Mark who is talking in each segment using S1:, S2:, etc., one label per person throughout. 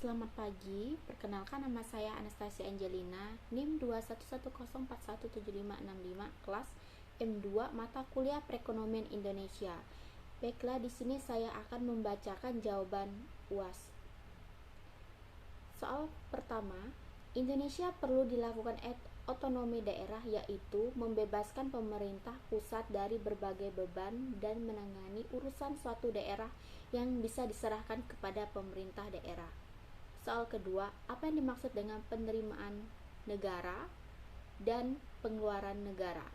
S1: Selamat pagi, perkenalkan nama saya Anastasia Angelina, NIM 21104175565, kelas M2 Mata Kuliah Perekonomian Indonesia. Baiklah, di sini saya akan membacakan jawaban UAS. Soal pertama, Indonesia perlu dilakukan otonomi daerah, yaitu membebaskan pemerintah pusat dari berbagai beban dan menangani urusan suatu daerah yang bisa diserahkan kepada pemerintah daerah. Soal kedua, apa yang dimaksud dengan penerimaan negara dan pengeluaran negara?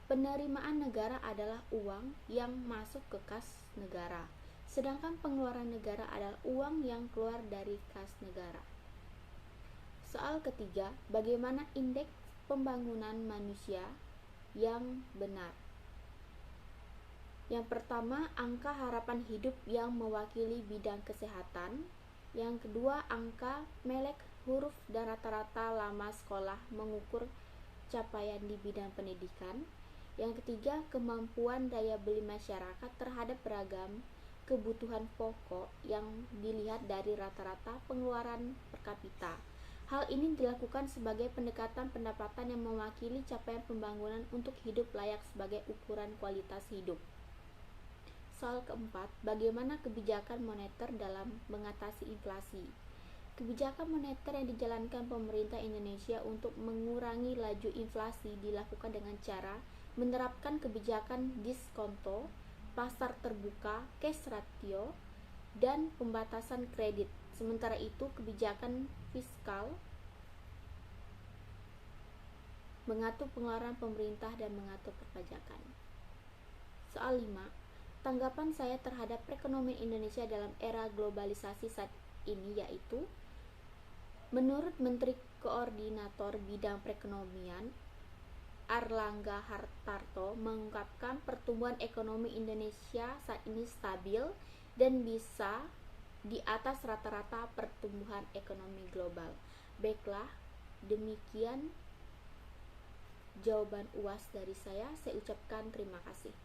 S1: Penerimaan negara adalah uang yang masuk ke kas negara, sedangkan pengeluaran negara adalah uang yang keluar dari kas negara. Soal ketiga, bagaimana indeks pembangunan manusia yang benar? Yang pertama, angka harapan hidup yang mewakili bidang kesehatan. Yang kedua, angka melek huruf dan rata-rata lama sekolah mengukur capaian di bidang pendidikan. Yang ketiga, kemampuan daya beli masyarakat terhadap beragam kebutuhan pokok yang dilihat dari rata-rata pengeluaran per kapita. Hal ini dilakukan sebagai pendekatan pendapatan yang mewakili capaian pembangunan untuk hidup layak sebagai ukuran kualitas hidup. Soal keempat, bagaimana kebijakan moneter dalam mengatasi inflasi? Kebijakan moneter yang dijalankan pemerintah Indonesia untuk mengurangi laju inflasi dilakukan dengan cara menerapkan kebijakan diskonto, pasar terbuka, cash ratio, dan pembatasan kredit. Sementara itu, kebijakan fiskal mengatur pengeluaran pemerintah dan mengatur perpajakan. Soal 5, tanggapan saya terhadap perekonomian Indonesia dalam era globalisasi saat ini yaitu, menurut Menteri Koordinator Bidang Perekonomian Airlangga Hartarto mengungkapkan pertumbuhan ekonomi Indonesia saat ini stabil dan bisa di atas rata-rata pertumbuhan ekonomi global. Baiklah, demikian jawaban UAS dari saya ucapkan terima kasih.